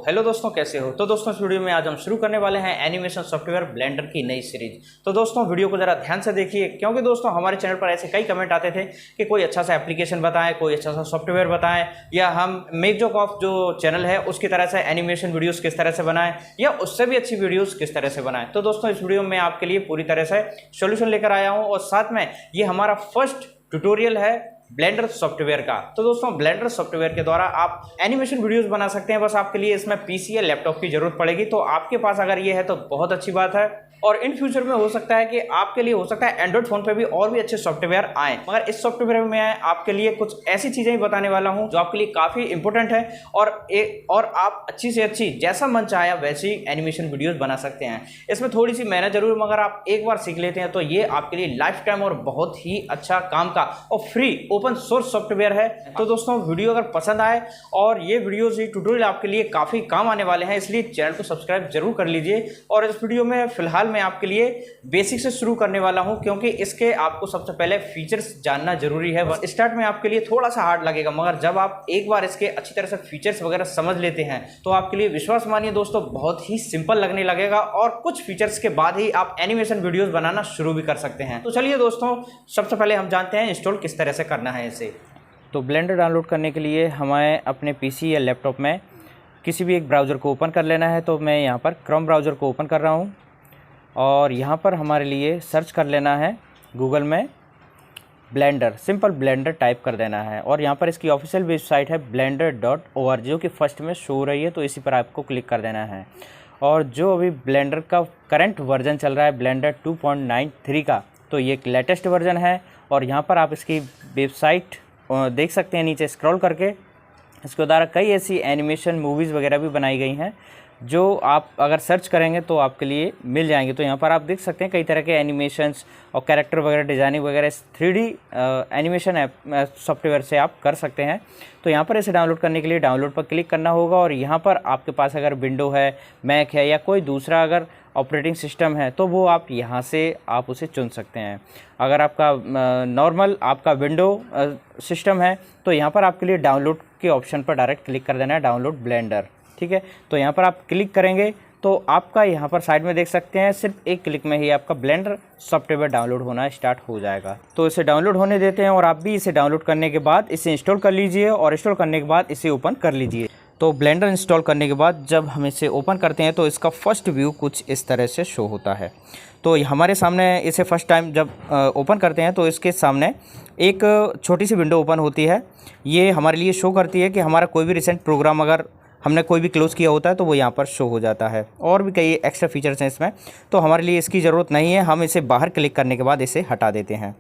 Hello दोस्तों, कैसे हो। तो दोस्तों, इस वीडियो में आज हम शुरू करने वाले हैं एनिमेशन सॉफ्टवेयर ब्लेंडर की नई सीरीज। तो दोस्तों, वीडियो को जरा ध्यान से देखिए, क्योंकि दोस्तों हमारे चैनल पर ऐसे कई कमेंट आते थे कि कोई अच्छा सा एप्लीकेशन बताएं, कोई अच्छा सा सॉफ्टवेयर बताएं, या हम मेक जोक ऑफ जो चैनल है उसकी तरह से एनिमेशन वीडियोस किस तरह से बनाएं, या उससे भी अच्छी वीडियोस किस तरह से बनाएं। तो दोस्तों, इस वीडियो में आपके लिए पूरी तरह से सोल्यूशन लेकर आया हूँ, और साथ में ये हमारा फर्स्ट ट्यूटोरियल है ब्लेंडर सॉफ्टवेयर का। तो दोस्तों, ब्लेंडर सॉफ्टवेयर के द्वारा आप एनिमेशन वीडियोस बना सकते हैं। बस आपके लिए इसमें पीसी या लैपटॉप की जरूरत पड़ेगी। तो आपके पास अगर ये है तो बहुत अच्छी बात है, और इन फ्यूचर में हो सकता है कि आपके लिए हो सकता है एंड्रॉइड फोन पे भी और भी अच्छे सॉफ्टवेयर आए। मगर इस सॉफ्टवेयर में मैं आपके लिए कुछ ऐसी चीजें ही बताने वाला हूं जो आपके लिए काफी इंपॉर्टेंट है, और आप अच्छी से अच्छी जैसा मन चाहे वैसी एनिमेशन वीडियोस बना सकते हैं। इसमें थोड़ी सी मेहनत जरूर, मगर आप एक बार सीख लेते हैं तो ये आपके लिए लाइफ टाइम और बहुत ही अच्छा काम का और फ्री ओपन सोर्स सॉफ्टवेयर है। तो दोस्तों, वीडियो अगर पसंद आए और ये वीडियोस, ये ट्यूटोरियल आपके लिए काफी काम आने वाले हैं, इसलिए चैनल को सब्सक्राइब जरूर कर लीजिए। और इस वीडियो में फिलहाल मैं आपके लिए बेसिक से शुरू करने वाला हूं, क्योंकि इसके आपको सबसे पहले फीचर्स जानना जरूरी है। स्टार्ट में आपके लिए थोड़ा सा हार्ड लगेगा, मगर जब आप एक बार इसके अच्छी तरह से फीचर्स वगैरह समझ लेते हैं तो आपके लिए, विश्वास मानिए दोस्तों, बहुत ही सिंपल लगने लगेगा, और कुछ फीचर्स के बाद ही आप एनिमेशन वीडियोस बनाना शुरू भी कर सकते हैं। तो चलिए दोस्तों, सबसे पहले हम जानते हैं इंस्टॉल किस तरह से करना है इसे। तो ब्लेंडर डाउनलोड करने के लिए हमें अपने पीसी या लैपटॉप में किसी भी एक ब्राउज़र को ओपन कर लेना है। तो मैं यहाँ पर क्रोम ब्राउज़र को ओपन कर रहा हूँ, और यहाँ पर हमारे लिए सर्च कर लेना है गूगल में ब्लेंडर, सिंपल ब्लेंडर टाइप कर देना है। और यहाँ पर इसकी ऑफिशियल वेबसाइट है blender.org, जो कि फर्स्ट में शो हो रही है, तो इसी पर आपको क्लिक कर देना है। और जो अभी ब्लेंडर का करंट वर्जन चल रहा है ब्लेंडर 2.93 का, तो ये एक लेटेस्ट वर्जन है। और यहाँ पर आप इसकी वेबसाइट देख सकते हैं नीचे स्क्रॉल करके। इसके द्वारा कई ऐसी एनिमेशन मूवीज़ वगैरह भी बनाई गई हैं, जो आप अगर सर्च करेंगे तो आपके लिए मिल जाएंगे। तो यहाँ पर आप देख सकते हैं कई तरह के एनिमेशंस और कैरेक्टर वगैरह, डिज़ाइनिंग वगैरह 3D एनिमेशन ऐप सॉफ्टवेयर से आप कर सकते हैं। तो यहाँ पर इसे डाउनलोड करने के लिए डाउनलोड पर क्लिक करना होगा, और यहाँ पर आपके पास अगर विंडो है, मैक है, या कोई दूसरा अगर ऑपरेटिंग सिस्टम है तो वो आप यहाँ से आप उसे चुन सकते हैं। अगर आपका नॉर्मल आपका विंडो सिस्टम है तो यहाँ पर आपके लिए डाउनलोड के ऑप्शन पर डायरेक्ट क्लिक कर देना है, डाउनलोड ब्लेंडर। ठीक है, तो यहाँ पर आप क्लिक करेंगे तो आपका यहाँ पर साइड में देख सकते हैं सिर्फ एक क्लिक में ही आपका ब्लेंडर सॉफ्टवेयर डाउनलोड होना स्टार्ट हो जाएगा। तो इसे डाउनलोड होने देते हैं, और आप भी इसे डाउनलोड करने के बाद इसे इंस्टॉल कर लीजिए, और इंस्टॉल करने के बाद इसे ओपन कर लीजिए। तो ब्लेंडर इंस्टॉल करने के बाद जब हम इसे ओपन करते हैं तो इसका फर्स्ट व्यू कुछ इस तरह से शो होता है। तो हमारे सामने इसे फर्स्ट टाइम जब ओपन करते हैं तो इसके सामने एक छोटी सी विंडो ओपन होती है। ये हमारे लिए शो करती है कि हमारा कोई भी रिसेंट प्रोग्राम अगर हमने कोई भी क्लोज़ किया होता है तो वो यहाँ पर शो हो जाता है। और भी कई एक्स्ट्रा फीचर्स हैं इसमें, तो हमारे लिए इसकी ज़रूरत नहीं है। हम इसे बाहर क्लिक करने के बाद इसे हटा देते हैं।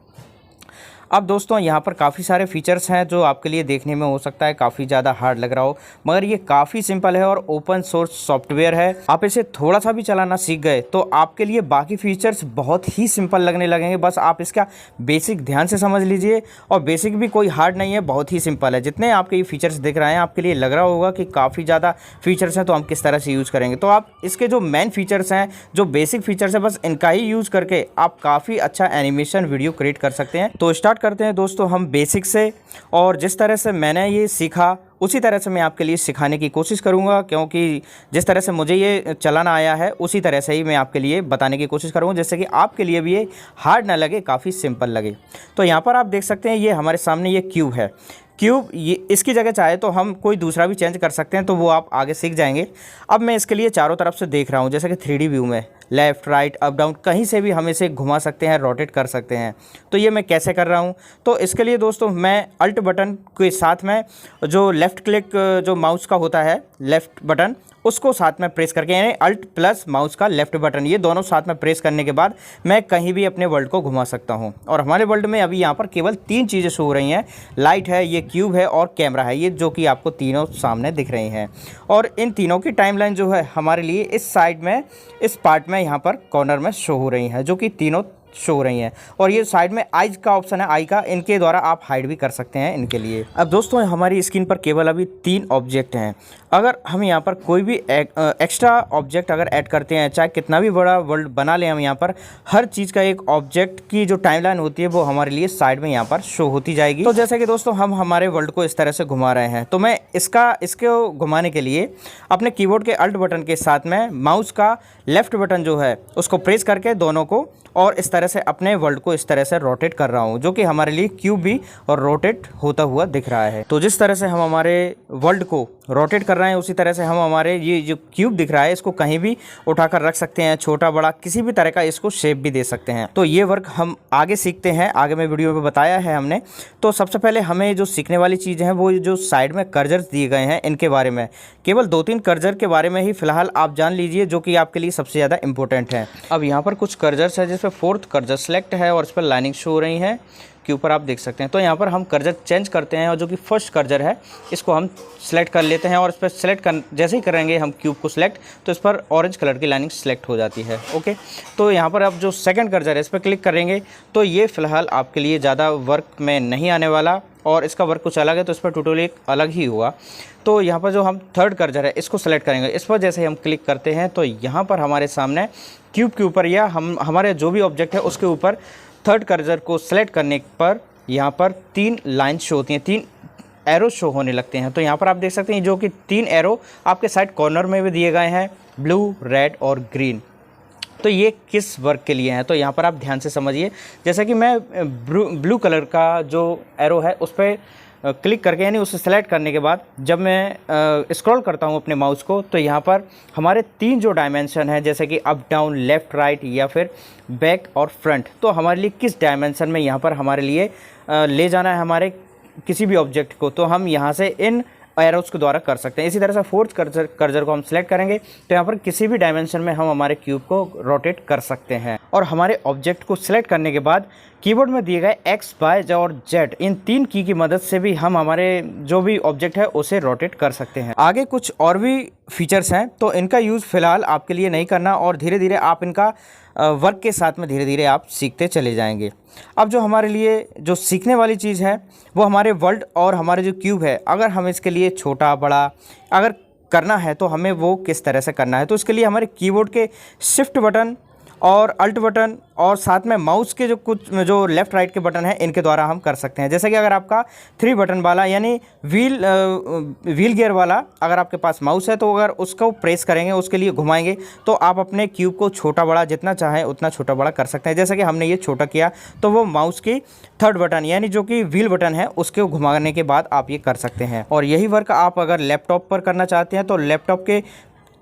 अब दोस्तों, यहाँ पर काफ़ी सारे फीचर्स हैं जो आपके लिए देखने में हो सकता है काफ़ी ज़्यादा हार्ड लग रहा हो, मगर ये काफ़ी सिंपल है और ओपन सोर्स सॉफ्टवेयर है। आप इसे थोड़ा सा भी चलाना सीख गए तो आपके लिए बाकी फीचर्स बहुत ही सिंपल लगने लगेंगे। बस आप इसका बेसिक ध्यान से समझ लीजिए, और बेसिक भी कोई हार्ड नहीं है, बहुत ही सिंपल है। जितने आपके ये फीचर्स दिख रहे हैं आपके लिए लग रहा होगा कि काफ़ी ज़्यादा फीचर्स हैं, तो हम किस तरह से यूज़ करेंगे। तो आप इसके जो मेन फीचर्स हैं, जो बेसिक फीचर्स हैं, बस इनका ही यूज़ करके आप काफ़ी अच्छा एनिमेशन वीडियो क्रिएट कर सकते हैं। तो स्टार्ट करते हैं दोस्तों हम बेसिक से, और जिस तरह से मैंने ये सीखा उसी तरह से मैं आपके लिए सिखाने की कोशिश करूंगा, क्योंकि जिस तरह से मुझे ये चलाना आया है उसी तरह से ही मैं आपके लिए बताने की कोशिश करूंगा, जिससे कि आपके लिए भी ये हार्ड ना लगे, काफ़ी सिंपल लगे। तो यहाँ पर आप देख सकते हैं ये हमारे सामने ये क्यूब है। क्यूब, ये इसकी जगह चाहे तो हम कोई दूसरा भी चेंज कर सकते हैं, तो वो आप आगे सीख जाएंगे। अब मैं इसके लिए चारों तरफ से देख रहा हूँ, जैसे कि 3D व्यू में लेफ़्ट, राइट, अप, डाउन, कहीं से भी हम इसे घुमा सकते हैं, रोटेट कर सकते हैं। तो ये मैं कैसे कर रहा हूँ, तो इसके लिए दोस्तों मैं अल्ट बटन के साथ में जो लेफ़्ट क्लिक जो माउस का होता है, लेफ़्ट बटन, उसको साथ में प्रेस करके, यानी अल्ट प्लस माउस का लेफ़्ट बटन, ये दोनों साथ में प्रेस करने के बाद मैं कहीं भी अपने वर्ल्ड को घुमा सकता हूँ। और हमारे वर्ल्ड में अभी यहाँ पर केवल 3 चीज़ें शो हो रही हैं, लाइट है, ये क्यूब है, और कैमरा है, ये जो कि आपको तीनों सामने दिख रही हैं। और इन तीनों की टाइमलाइन जो है हमारे लिए इस साइड में, इस पार्ट में, यहाँ पर कॉर्नर में शो हो रही हैं, जो कि तीनों शो हो रही हैं। और ये साइड में आइज का ऑप्शन है, आई का, इनके द्वारा आप हाइड भी कर सकते हैं इनके लिए। अब दोस्तों हमारी स्क्रीन पर केवल अभी 3 ऑब्जेक्ट हैं। अगर हम यहाँ पर कोई भी एक्स्ट्रा ऑब्जेक्ट अगर ऐड करते हैं, चाहे कितना भी बड़ा वर्ल्ड बना लें हम, यहाँ पर हर चीज़ का एक ऑब्जेक्ट की जो टाइमलाइन होती है वो हमारे लिए साइड में यहाँ पर शो होती जाएगी। तो जैसे कि दोस्तों हम हमारे वर्ल्ड को इस तरह से घुमा रहे हैं, तो मैं इसको घुमाने के लिए अपने कीबोर्ड के अल्ट बटन के साथ में माउस का लेफ्ट बटन जो है उसको प्रेस करके दोनों को और इस तरह से अपने वर्ल्ड को इस तरह से रोटेट कर रहा हूँ, जो कि हमारे लिए क्यूब भी और रोटेट होता हुआ दिख रहा है। तो जिस तरह से हम हमारे वर्ल्ड को रोटेट कर रहे हैं उसी तरह से हम हमारे ये जो क्यूब दिख रहा है इसको कहीं भी उठाकर रख सकते हैं, छोटा बड़ा किसी भी तरह का इसको शेप भी दे सकते हैं। तो ये वर्क हम आगे सीखते हैं, आगे में वीडियो में बताया है हमने। तो सबसे पहले हमें जो सीखने वाली चीज़ है वो जो साइड में कर्जर्स दिए गए हैं इनके बारे में, केवल 2-3 कर्जर के बारे में ही फिलहाल आप जान लीजिए, जो कि आपके लिए सबसे ज़्यादा इंपॉर्टेंट है। अब यहाँ पर कुछ कर्जर्स है जिस पर 4th कर्जर सेलेक्ट है और इस पर लाइनिंग शो हो रही है के ऊपर, आप देख सकते हैं। तो यहाँ पर हम कर्जर चेंज करते हैं और जो कि फर्स्ट कर्जर है इसको हम सेलेक्ट कर लेते हैं और इस पर सेलेक्ट जैसे ही करेंगे हम क्यूब को सिलेक्ट तो इस पर ऑरेंज कलर की लाइनिंग सेलेक्ट हो जाती है। ओके, तो यहाँ पर अब जो सेकंड कर्जर है इस पर क्लिक करेंगे तो ये फ़िलहाल आपके लिए ज़्यादा वर्क में नहीं आने वाला और इसका वर्क कुछ अलग है, तो इस पर ट्यूटोरियल अलग ही हुआ। तो यहाँ पर जो हम थर्ड कर्जर है इसको सेलेक्ट करेंगे, इस पर जैसे ही हम क्लिक करते हैं तो यहाँ पर हमारे सामने क्यूब के ऊपर या हमारे जो भी ऑब्जेक्ट है उसके ऊपर थर्ड कर्जर को सेलेक्ट करने पर यहाँ पर 3 लाइन शो होती हैं, 3 एरो शो होने लगते हैं। तो यहाँ पर आप देख सकते हैं जो कि 3 एरो आपके साइड कॉर्नर में भी दिए गए हैं, ब्लू, रेड और ग्रीन। तो ये किस वर्क के लिए हैं तो यहाँ पर आप ध्यान से समझिए। जैसा कि मैं ब्लू कलर का जो एरो है उस पर क्लिक करके यानी उसे सेलेक्ट करने के बाद जब मैं स्क्रॉल करता हूँ अपने माउस को तो यहाँ पर हमारे 3 जो डायमेंशन है जैसे कि अप डाउन, लेफ़्ट राइट या फिर बैक और फ्रंट, तो हमारे लिए किस डायमेंशन में यहाँ पर हमारे लिए ले जाना है हमारे किसी भी ऑब्जेक्ट को, तो हम यहाँ से इन एरोस के द्वारा कर सकते हैं। इसी तरह से 4th कर्जर को हम सेलेक्ट करेंगे तो यहाँ पर किसी भी डायमेंशन में हम हमारे क्यूब को रोटेट कर सकते हैं। और हमारे ऑब्जेक्ट को सिलेक्ट करने के बाद कीबोर्ड में दिए गए X, Y और Z इन 3 की मदद से भी हम हमारे जो भी ऑब्जेक्ट है उसे रोटेट कर सकते हैं। आगे कुछ और भी फीचर्स हैं तो इनका यूज़ फ़िलहाल आपके लिए नहीं करना और धीरे धीरे आप इनका वर्क के साथ में धीरे धीरे आप सीखते चले जाएंगे। अब जो हमारे लिए जो सीखने वाली चीज़ है वो हमारे वर्ल्ड और हमारे जो क्यूब है, अगर हम इसके लिए छोटा बड़ा अगर करना है तो हमें वो किस तरह से करना है, तो इसके लिए हमारे कीबोर्ड के शिफ्ट बटन और अल्ट बटन और साथ में माउस के जो लेफ़्ट राइट के बटन हैं इनके द्वारा हम कर सकते हैं। जैसे कि अगर आपका 3 बटन वाला यानी व्हील गियर वाला अगर आपके पास माउस है तो अगर उसको प्रेस करेंगे, उसके लिए घुमाएंगे तो आप अपने क्यूब को छोटा बड़ा जितना चाहें उतना छोटा बड़ा कर सकते हैं। जैसे कि हमने ये छोटा किया तो वो माउस की 3rd बटन यानी जो कि व्हील बटन है उसके घुमाने के बाद आप ये कर सकते हैं। और यही वर्क आप अगर लैपटॉप पर करना चाहते हैं तो लैपटॉप के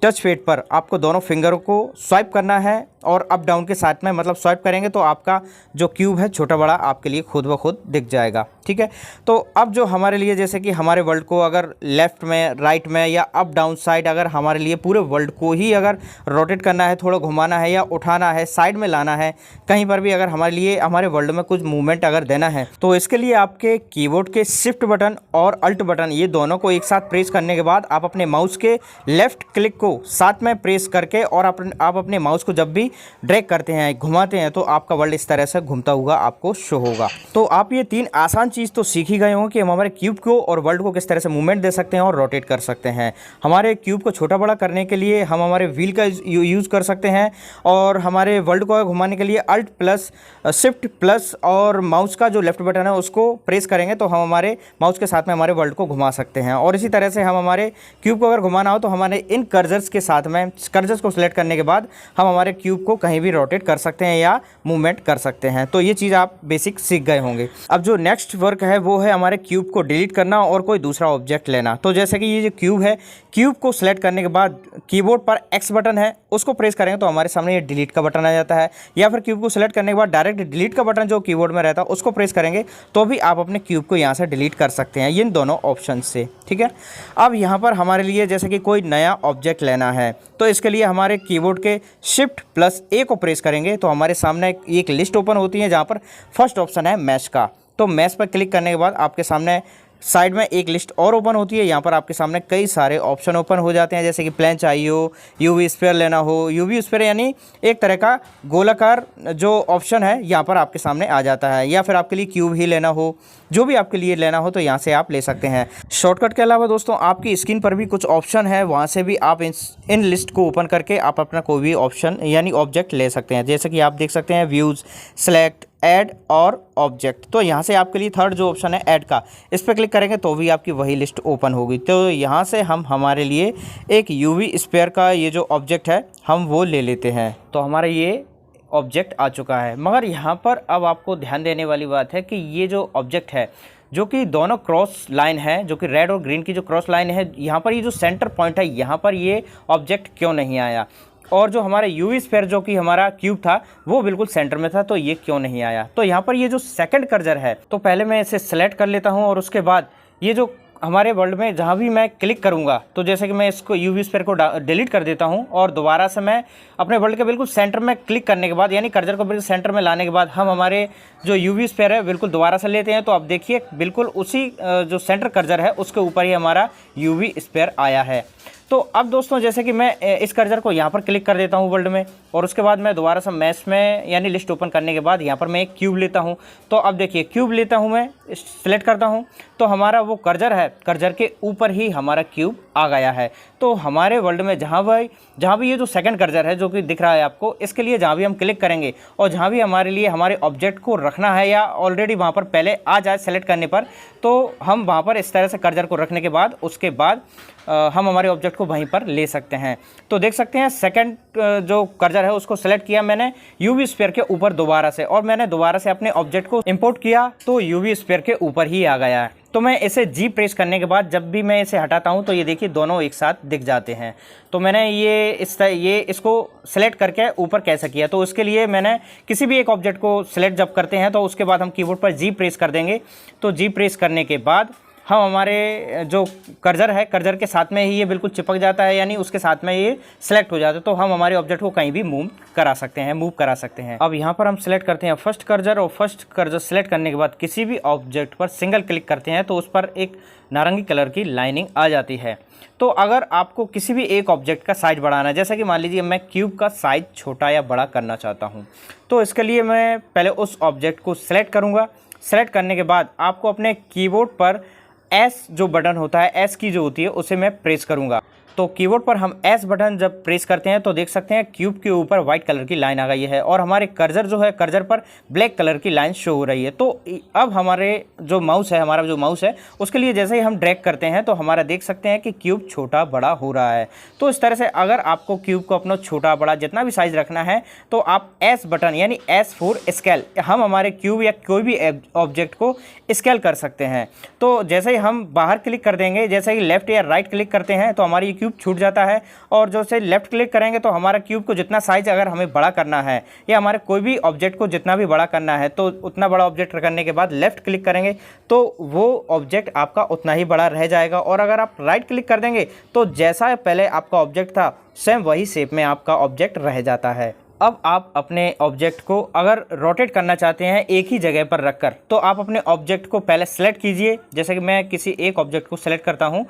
टच पैड पर आपको दोनों फिंगर को स्वाइप करना है और अप डाउन के साथ में मतलब स्वाइप करेंगे तो आपका जो क्यूब है छोटा बड़ा आपके लिए खुद ब खुद दिख जाएगा। ठीक है, तो अब जो हमारे लिए जैसे कि हमारे वर्ल्ड को अगर लेफ़्ट में, राइट में या अप डाउन साइड अगर हमारे लिए पूरे वर्ल्ड को ही अगर रोटेट करना है, थोड़ा घुमाना है या उठाना है, साइड में लाना है, कहीं पर भी अगर हमारे लिए हमारे वर्ल्ड में कुछ मूवमेंट अगर देना है तो इसके लिए आपके कीबोर्ड के शिफ्ट बटन और अल्ट बटन ये दोनों को एक साथ प्रेस करने के बाद आप अपने माउस के लेफ़्ट क्लिक को साथ में प्रेस करके और आप अपने माउस को जब भी ड्रैग करते हैं, घुमाते हैं तो आपका वर्ल्ड इस तरह से घूमता हुआ आपको शो होगा। तो आप ये 3 आसान चीज़ तो सीख ही गए होंगे कि हम हमारे क्यूब को और वर्ल्ड को किस तरह से मूवमेंट दे सकते हैं और रोटेट कर सकते हैं। हमारे क्यूब को छोटा बड़ा करने के लिए हम हमारे व्हील का यूज़ कर सकते हैं और हमारे वर्ल्ड को घुमाने के लिए अल्ट प्लस शिफ्ट प्लस और माउस का जो लेफ्ट बटन है उसको प्रेस करेंगे तो हम हमारे माउस के साथ में हमारे वर्ल्ड को घुमा सकते हैं। और इसी तरह से हम हमारे क्यूब को अगर घुमाना हो तो हमारे इन कर्जर्स के साथ में कर्जर्स को सिलेक्ट करने के बाद हम हमारे क्यूब को कहीं भी रोटेट कर सकते हैं या मूवमेंट कर सकते हैं। तो ये चीज़ आप बेसिक सीख गए होंगे। अब जो नेक्स्ट वर्क है वो है हमारे क्यूब को डिलीट करना और कोई दूसरा ऑब्जेक्ट लेना। तो जैसे कि ये जो क्यूब है, क्यूब को सिलेक्ट करने के बाद कीबोर्ड पर X बटन है उसको प्रेस करेंगे तो हमारे सामने ये डिलीट का बटन आ जाता है, या फिर क्यूब को सिलेक्ट करने के बाद डायरेक्ट डिलीट का बटन जो कीबोर्ड में रहता है उसको प्रेस करेंगे तो भी आप अपने क्यूब को यहाँ से डिलीट कर सकते हैं इन दोनों ऑप्शन से। ठीक है, अब यहाँ पर हमारे लिए जैसे कि कोई नया ऑब्जेक्ट लेना है तो इसके लिए हमारे कीबोर्ड के शिफ्ट प्लस A को प्रेस करेंगे तो हमारे सामने एक लिस्ट ओपन होती है जहाँ पर फर्स्ट ऑप्शन है मैश का। तो मैश पर क्लिक करने के बाद आपके सामने साइड में एक लिस्ट और ओपन होती है। यहाँ पर आपके सामने कई सारे ऑप्शन ओपन हो जाते हैं, जैसे कि प्लेन चाहिए हो, यूवी स्फीयर लेना हो। यूवी स्फीयर यानी एक तरह का गोलाकार जो ऑप्शन है यहाँ पर आपके सामने आ जाता है, या फिर आपके लिए क्यूब ही लेना हो, जो भी आपके लिए लेना हो तो यहाँ से आप ले सकते हैं। शॉर्टकट के अलावा दोस्तों आपकी स्क्रीन पर भी कुछ ऑप्शन है, वहाँ से भी आप इन लिस्ट को ओपन करके आप अपना कोई भी ऑप्शन यानी ऑब्जेक्ट ले सकते हैं। जैसे कि आप देख सकते हैं व्यूज़, सेलेक्ट, ऐड और ऑब्जेक्ट। तो यहाँ से आपके लिए थर्ड जो ऑप्शन है ऐड का, इस पर क्लिक करेंगे तो भी आपकी वही लिस्ट ओपन होगी। तो यहाँ से हम हमारे लिए एक यूवी स्फीयर का ये जो ऑब्जेक्ट है हम वो ले लेते हैं। तो हमारा ये ऑब्जेक्ट आ चुका है, मगर यहाँ पर अब आपको ध्यान देने वाली बात है कि ये जो ऑब्जेक्ट है जो कि दोनों क्रॉस लाइन है, जो कि रेड और ग्रीन की जो क्रॉस लाइन है, यहाँ पर ये जो सेंटर पॉइंट है यहाँ पर ये ऑब्जेक्ट क्यों नहीं आया, और जो हमारा यूवी स्फीयर जो कि हमारा क्यूब था वो बिल्कुल सेंटर में था, तो ये क्यों नहीं आया। तो यहाँ पर ये जो सेकंड कर्सर है, तो पहले मैं इसे सेलेक्ट कर लेता हूँ और उसके बाद ये जो हमारे वर्ल्ड में जहाँ भी मैं क्लिक करूँगा, तो जैसे कि मैं इसको यूवी स्फीयर को डिलीट कर देता हूँ और दोबारा से मैं अपने वर्ल्ड के बिल्कुल सेंटर में क्लिक करने के बाद, यानी कर्सर को बिल्कुल सेंटर में लाने के बाद हम हमारे जो यूवी स्फीयर है बिल्कुल दोबारा से लेते हैं। तो अब देखिए बिल्कुल उसी जो सेंटर कर्सर है उसके ऊपर ही हमारा यूवी स्फीयर आया है। तो अब दोस्तों जैसे कि मैं इस कर्सर को यहाँ पर क्लिक कर देता हूँ वर्ल्ड में, और उसके बाद मैं दोबारा से मैश में यानी लिस्ट ओपन करने के बाद यहाँ पर मैं एक क्यूब लेता हूँ। तो अब देखिए क्यूब लेता हूँ, मैं सिलेक्ट करता हूँ, तो हमारा वो कर्सर है, कर्सर के ऊपर ही हमारा क्यूब आ गया है। तो हमारे वर्ल्ड में जहाँ भी ये जो सेकंड कर्सर है जो कि दिख रहा है आपको, इसके लिए जहाँ भी हम क्लिक करेंगे और जहाँ भी हमारे लिए हमारे ऑब्जेक्ट को रखना है या ऑलरेडी वहाँ पर पहले आ जाए सेलेक्ट करने पर, तो हम वहाँ पर इस तरह से कर्सर को रखने के बाद उसके बाद हम हमारे ऑब्जेक्ट को वहीं पर ले सकते हैं। तो देख सकते हैं सेकंड जो कर्सर है उसको सेलेक्ट किया मैंने यूवी स्फीयर के ऊपर दोबारा से, और मैंने दोबारा से अपने ऑब्जेक्ट को इंपोर्ट किया तो यूवी स्फीयर के ऊपर ही आ गया है। तो मैं इसे जी प्रेस करने के बाद जब भी मैं इसे हटाता हूं तो ये देखिए दोनों एक साथ दिख जाते हैं। तो मैंने ये इसको सेलेक्ट करके ऊपर कैसे किया, तो उसके लिए मैंने किसी भी एक ऑब्जेक्ट को सिलेक्ट जब करते हैं तो उसके बाद हम कीबोर्ड पर जी प्रेस कर देंगे। तो जी प्रेस करने के बाद हम हमारे जो कर्सर है, कर्सर के साथ में ही ये बिल्कुल चिपक जाता है, यानी उसके साथ में ये सिलेक्ट हो जाता है। तो हम हमारे ऑब्जेक्ट को कहीं भी मूव करा सकते हैं। अब यहाँ पर हम सिलेक्ट करते हैं फर्स्ट कर्सर, और फर्स्ट कर्सर सिलेक्ट करने के बाद किसी भी ऑब्जेक्ट पर सिंगल क्लिक करते हैं तो उस पर एक नारंगी कलर की लाइनिंग आ जाती है। तो अगर आपको किसी भी एक ऑब्जेक्ट का साइज बढ़ाना है, जैसे कि मान लीजिए मैं क्यूब का साइज छोटा या बड़ा करना चाहता हूँ, तो इसके लिए मैं पहले उस ऑब्जेक्ट को सिलेक्ट करूँगा। सेलेक्ट करने के बाद आपको अपने कीबोर्ड पर एस जो बटन होता है, एस की जो होती है उसे मैं प्रेस करूंगा। तो कीबोर्ड पर हम एस बटन जब प्रेस करते हैं तो देख सकते हैं क्यूब के ऊपर वाइट कलर की लाइन आ गई है, और हमारे कर्सर जो है कर्सर पर ब्लैक कलर की लाइन शो हो रही है। तो अब हमारा जो माउस है उसके लिए जैसे ही हम ड्रैग करते हैं तो हमारा देख सकते हैं कि क्यूब छोटा बड़ा हो रहा है। तो इस तरह से अगर आपको क्यूब को अपना छोटा बड़ा जितना भी साइज रखना है तो आप एस बटन यानी एस फॉर स्केल, हम हमारे क्यूब या कोई भी ऑब्जेक्ट को स्केल कर सकते हैं। तो जैसे ही हम बाहर क्लिक कर देंगे, जैसे ही लेफ्ट या राइट क्लिक करते हैं तो हमारी क्यूब छूट जाता है, और जो से लेफ्ट क्लिक करेंगे तो हमारा क्यूब को जितना साइज अगर हमें बड़ा करना है या हमारे कोई भी ऑब्जेक्ट को जितना भी बड़ा करना है तो उतना बड़ा ऑब्जेक्ट करने के बाद लेफ्ट क्लिक करेंगे तो वो ऑब्जेक्ट आपका उतना ही बड़ा रह जाएगा, और अगर आप राइट क्लिक कर देंगे तो जैसा पहले आपका ऑब्जेक्ट था सेम वही शेप में आपका ऑब्जेक्ट रह जाता है। अब आप अपने ऑब्जेक्ट को अगर रोटेट करना चाहते हैं एक ही जगह पर रखकर, तो आप अपने ऑब्जेक्ट को पहले सेलेक्ट कीजिए। जैसे कि मैं किसी एक ऑब्जेक्ट को सेलेक्ट करता हूं,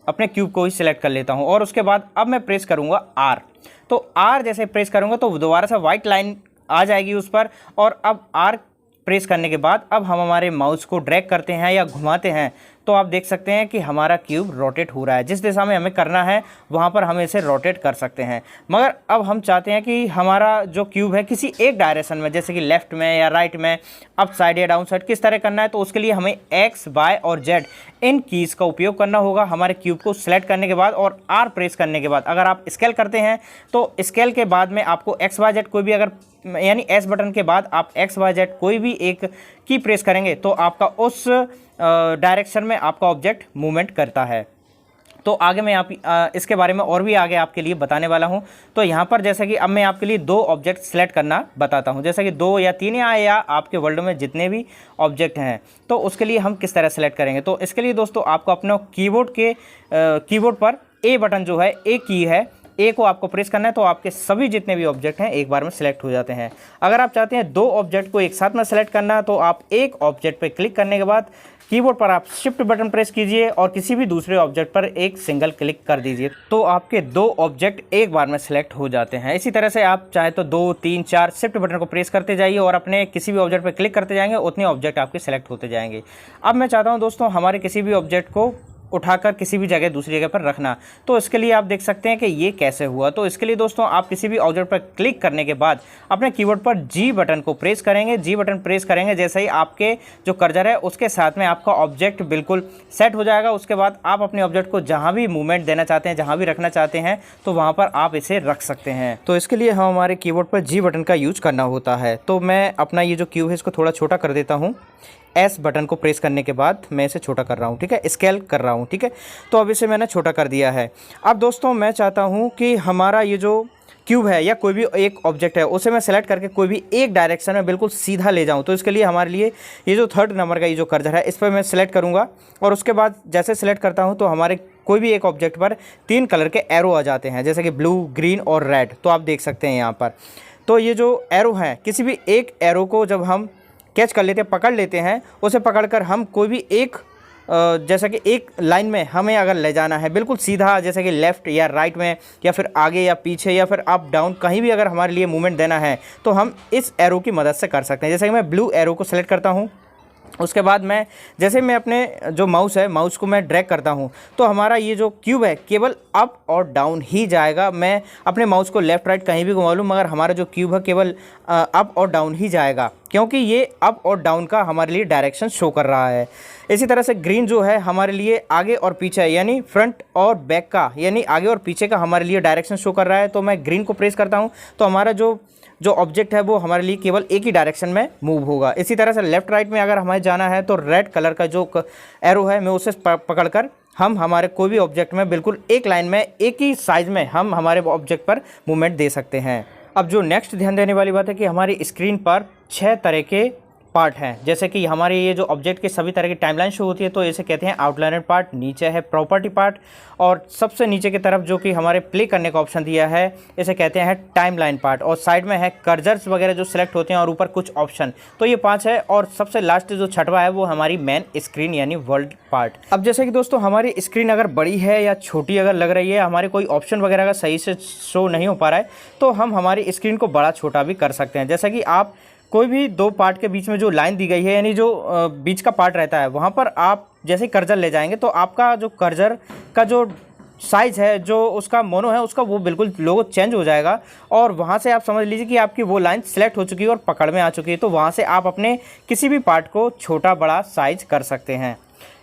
अपने क्यूब को ही सिलेक्ट कर लेता हूं, और उसके बाद अब मैं प्रेस करूंगा आर। तो आर जैसे प्रेस करूंगा तो दोबारा से वाइट लाइन आ जाएगी उस पर, और अब आर प्रेस करने के बाद अब हम हमारे माउस को ड्रैग करते हैं या घुमाते हैं तो आप देख सकते हैं कि हमारा क्यूब रोटेट हो रहा है। जिस दिशा में हमें करना है वहाँ पर हम इसे रोटेट कर सकते हैं। मगर अब हम चाहते हैं कि हमारा जो क्यूब है किसी एक डायरेक्शन में, जैसे कि लेफ्ट में या राइट में, अप साइड या डाउन साइड, किस तरह करना है, तो उसके लिए हमें एक्स, वाई और जेड इन कीज़ का उपयोग करना होगा हमारे क्यूब को सिलेक्ट करने के बाद और आर प्रेस करने के बाद। अगर आप स्केल करते हैं तो स्केल के बाद में आपको एक्स, वाई, जेड कोई भी अगर यानी एस बटन के बाद आप एक्स, वाई, जेड कोई भी एक की प्रेस करेंगे तो आपका उस डायरेक्शन में आपका ऑब्जेक्ट मूवमेंट करता है। तो आगे मैं इसके बारे में और भी आगे आपके लिए बताने वाला हूं। तो यहाँ पर जैसे कि अब मैं आपके लिए दो ऑब्जेक्ट सेलेक्ट करना बताता हूं, जैसे कि 2 या 3 या आपके वर्ल्ड में जितने भी ऑब्जेक्ट हैं तो उसके लिए हम किस तरह सेलेक्ट करेंगे। तो इसके लिए दोस्तों आपको अपने कीबोर्ड पर ए बटन जो है, ए की है, ए को आपको प्रेस करना है तो आपके सभी जितने भी ऑब्जेक्ट हैं एक बार में सिलेक्ट हो जाते हैं। अगर आप चाहते हैं दो ऑब्जेक्ट को एक साथ में सेलेक्ट करना तो आप एक ऑब्जेक्ट पर क्लिक करने के बाद कीबोर्ड पर आप शिफ्ट बटन प्रेस कीजिए और किसी भी दूसरे ऑब्जेक्ट पर एक सिंगल क्लिक कर दीजिए तो आपके दो ऑब्जेक्ट एक बार में सिलेक्ट हो जाते हैं। इसी तरह से आप चाहे तो 2, 3, 4 शिफ्ट बटन को प्रेस करते जाइए और अपने किसी भी ऑब्जेक्ट पर क्लिक करते जाएंगे, उतने ऑब्जेक्ट आपके सिलेक्ट होते जाएंगे। अब मैं चाहता हूं दोस्तों हमारे किसी भी ऑब्जेक्ट को उठाकर किसी भी जगह दूसरी जगह पर रखना, तो इसके लिए आप देख सकते हैं कि ये कैसे हुआ। तो इसके लिए दोस्तों आप किसी भी ऑब्जेक्ट पर क्लिक करने के बाद अपने कीबोर्ड पर जी बटन को प्रेस करेंगे। जी बटन प्रेस करेंगे जैसे ही आपके जो कर्सर है उसके साथ में आपका ऑब्जेक्ट बिल्कुल सेट हो जाएगा। उसके बाद आप अपने ऑब्जेक्ट को जहाँ भी मूवमेंट देना चाहते हैं, जहाँ भी रखना चाहते हैं तो वहाँ पर आप इसे रख सकते हैं। तो इसके लिए हम हमारे कीबोर्ड पर जी बटन का यूज करना होता है। तो मैं अपना ये जो क्यूब है इसको थोड़ा छोटा कर देता हूँ। एस बटन को प्रेस करने के बाद मैं इसे छोटा कर रहा हूँ, ठीक है, स्केल कर रहा हूँ, ठीक है। तो अब इसे मैंने छोटा कर दिया है। अब दोस्तों मैं चाहता हूँ कि हमारा ये जो क्यूब है या कोई भी एक ऑब्जेक्ट है उसे मैं सेलेक्ट करके कोई भी एक डायरेक्शन में बिल्कुल सीधा ले जाऊँ। तो इसके लिए हमारे लिए ये जो 3rd नंबर का ये जो कर्सर है इस पर मैं सेलेक्ट करूँगा और उसके बाद जैसे सेलेक्ट करता हूँ तो हमारे कोई भी एक ऑब्जेक्ट पर 3 कलर के एरो आ जाते हैं, जैसे कि ब्लू, ग्रीन और रेड। तो आप देख सकते हैं यहाँ पर। तो ये जो एरो हैं, किसी भी एक एरो को जब हम कैच कर लेते हैं, पकड़ लेते हैं, उसे पकड़कर हम कोई भी एक जैसा कि एक लाइन में हमें अगर ले जाना है बिल्कुल सीधा, जैसे कि लेफ़्ट या राइट में या फिर आगे या पीछे या फिर अप डाउन, कहीं भी अगर हमारे लिए मूवमेंट देना है तो हम इस एरो की मदद से कर सकते हैं। जैसे कि मैं ब्लू एरो को सेलेक्ट करता हूँ, उसके बाद मैं जैसे मैं अपने जो माउस है, माउस को मैं ड्रैग करता हूं तो हमारा ये जो क्यूब है केवल अप और डाउन ही जाएगा। मैं अपने माउस को लेफ़्ट राइट कहीं भी घुमा लूँ मगर हमारा जो क्यूब है केवल अप और डाउन ही जाएगा, क्योंकि ये अप और डाउन का हमारे लिए डायरेक्शन शो कर रहा है। इसी तरह से ग्रीन जो है हमारे लिए आगे और पीछे यानी फ्रंट और बैक का यानी आगे और पीछे का हमारे लिए डायरेक्शन शो कर रहा है। तो मैं ग्रीन को प्रेस करता हूँ तो हमारा जो ऑब्जेक्ट है वो हमारे लिए केवल एक ही डायरेक्शन में मूव होगा। इसी तरह से लेफ़्ट राइट में अगर हमें जाना है तो रेड कलर का जो एरो है मैं उसे पकड़कर हम हमारे कोई भी ऑब्जेक्ट में बिल्कुल एक लाइन में एक ही साइज़ में हम हमारे ऑब्जेक्ट पर मूवमेंट दे सकते हैं। अब जो नेक्स्ट ध्यान देने वाली बात है कि हमारी स्क्रीन पर 6 तरह के पार्ट हैं, जैसे कि हमारे ये जो ऑब्जेक्ट के सभी तरह की टाइमलाइन शो होती है तो इसे कहते हैं आउटलाइनर पार्ट, नीचे है प्रॉपर्टी पार्ट और सबसे नीचे की तरफ जो कि हमारे प्ले करने का ऑप्शन दिया है इसे कहते हैं टाइमलाइन पार्ट और साइड में है कर्सर्स वगैरह जो सिलेक्ट होते हैं और ऊपर कुछ ऑप्शन। तो ये 5 है और सबसे लास्ट जो 6वां है वो हमारी मेन स्क्रीन यानी वर्ल्ड पार्ट। अब जैसे कि दोस्तों हमारी स्क्रीन अगर बड़ी है या छोटी अगर लग रही है, हमारे कोई ऑप्शन वगैरह का सही से शो नहीं हो पा रहा है तो हम हमारी स्क्रीन को बड़ा छोटा भी कर सकते हैं। जैसा कि आप कोई भी 2 पार्ट के बीच में जो लाइन दी गई है यानी जो बीच का पार्ट रहता है वहाँ पर आप जैसे कर्सर ले जाएंगे तो आपका जो कर्सर का जो साइज़ है, जो उसका मोनो है, उसका वो बिल्कुल लोगो चेंज हो जाएगा और वहाँ से आप समझ लीजिए कि आपकी वो लाइन सेलेक्ट हो चुकी है और पकड़ में आ चुकी है। तो वहाँ से आप अपने किसी भी पार्ट को छोटा बड़ा साइज कर सकते हैं।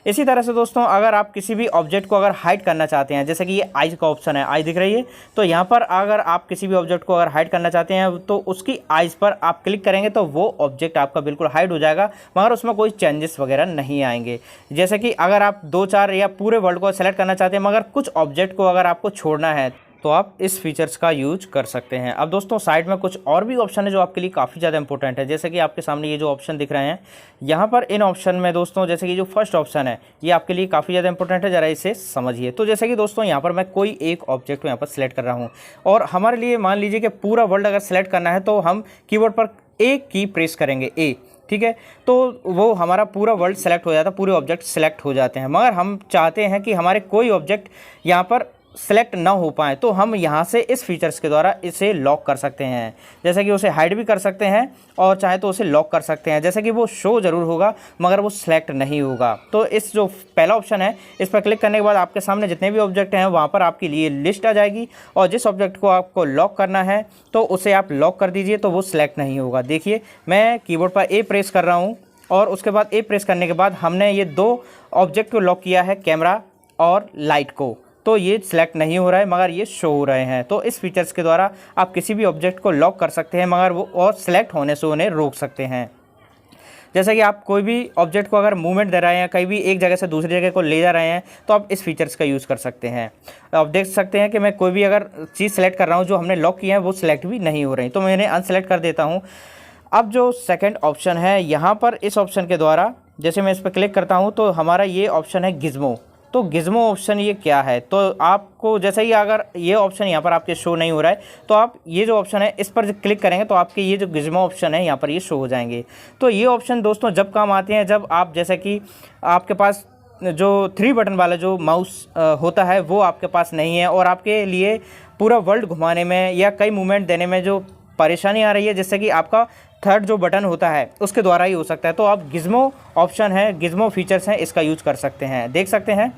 इसी तरह से दोस्तों अगर आप किसी भी ऑब्जेक्ट को अगर हाइड करना चाहते हैं, जैसे कि ये आई का ऑप्शन है, आई दिख रही है, तो यहाँ पर अगर आप किसी भी ऑब्जेक्ट को अगर हाइड करना चाहते हैं तो उसकी आइज़ पर आप क्लिक करेंगे तो वो ऑब्जेक्ट आपका बिल्कुल हाइड हो जाएगा मगर उसमें कोई चेंजेस वगैरह नहीं आएंगे। जैसे कि अगर आप 2, 4 या पूरे वर्ल्ड को सेलेक्ट करना चाहते हैं मगर कुछ ऑब्जेक्ट को अगर आपको छोड़ना है तो आप इस फीचर्स का यूज कर सकते हैं। अब दोस्तों साइड में कुछ और भी ऑप्शन है जो आपके लिए काफ़ी ज़्यादा इंपॉर्टेंट है, जैसे कि आपके सामने ये जो ऑप्शन दिख रहे हैं यहाँ पर इन ऑप्शन में दोस्तों जैसे कि जो फर्स्ट ऑप्शन है ये आपके लिए काफ़ी ज़्यादा इंपॉर्टेंट है, ज़रा इसे समझिए। तो जैसे कि दोस्तों यहाँ पर मैं कोई एक ऑब्जेक्ट को यहाँ पर सिलेक्ट कर रहा हूँ और हमारे लिए मान लीजिए कि पूरा वर्ल्ड अगर सेलेक्ट करना है तो हम कीबोर्ड पर एक की प्रेस करेंगे, ए, ठीक है, तो वो हमारा पूरा वर्ल्ड सेलेक्ट हो जाता है, पूरे ऑब्जेक्ट सेलेक्ट हो जाते हैं। मगर हम चाहते हैं कि हमारे कोई ऑब्जेक्ट यहाँ पर सेलेक्ट ना हो पाए तो हम यहाँ से इस फीचर्स के द्वारा इसे लॉक कर सकते हैं, जैसे कि उसे हाइड भी कर सकते हैं और चाहे तो उसे लॉक कर सकते हैं। जैसे कि वो शो ज़रूर होगा मगर वो सिलेक्ट नहीं होगा। तो इस जो पहला ऑप्शन है इस पर क्लिक करने के बाद आपके सामने जितने भी ऑब्जेक्ट हैं वहाँ पर आपके लिए लिस्ट आ जाएगी और जिस ऑब्जेक्ट को आपको लॉक करना है तो उसे आप लॉक कर दीजिए तो वो सिलेक्ट नहीं होगा। देखिए मैं कीबोर्ड पर ए प्रेस कर रहा हूँ और उसके बाद ए प्रेस करने के बाद हमने ये 2 ऑब्जेक्ट को लॉक किया है, कैमरा और लाइट को, तो ये सिलेक्ट नहीं हो रहा है मगर ये शो हो रहे हैं। तो इस फीचर्स के द्वारा आप किसी भी ऑब्जेक्ट को लॉक कर सकते हैं मगर वो और सिलेक्ट होने से उन्हें रोक सकते हैं। जैसे कि आप कोई भी ऑब्जेक्ट को अगर मूवमेंट दे रहे हैं, कहीं भी एक जगह से दूसरी जगह को ले जा रहे हैं तो आप इस फीचर्स का यूज़ कर सकते हैं। आप देख सकते हैं कि मैं कोई भी अगर चीज़ सेलेक्ट कर रहा हूँ जो हमने लॉक किए हैं वो सिलेक्ट भी नहीं हो रही, तो मैं इन्हें अनसेलेक्ट कर देता हूँ। अब जो सेकेंड ऑप्शन है यहाँ पर इस ऑप्शन के द्वारा जैसे मैं इस पर क्लिक करता हूँ तो हमारा ये ऑप्शन है गिज़्मो, तो गिज़्मो ऑप्शन ये क्या है, तो आपको जैसे ही अगर ये ऑप्शन यहाँ पर आपके शो नहीं हो रहा है तो आप ये जो ऑप्शन है इस पर क्लिक करेंगे तो आपके ये जो गिज़्मो ऑप्शन है यहाँ पर ये शो हो जाएंगे। तो ये ऑप्शन दोस्तों जब काम आते हैं जब आप जैसे कि आपके पास जो 3 बटन वाला जो माउस होता है वो आपके पास नहीं है और आपके लिए पूरा वर्ल्ड घुमाने में या कई मूवमेंट देने में जो परेशानी आ रही है, जिससे कि आपका थर्ड जो बटन होता है उसके द्वारा ही हो सकता है, तो आप गिज़्मो ऑप्शन है, गिज़्मो फीचर्स हैं, इसका यूज़ कर सकते हैं। देख सकते हैं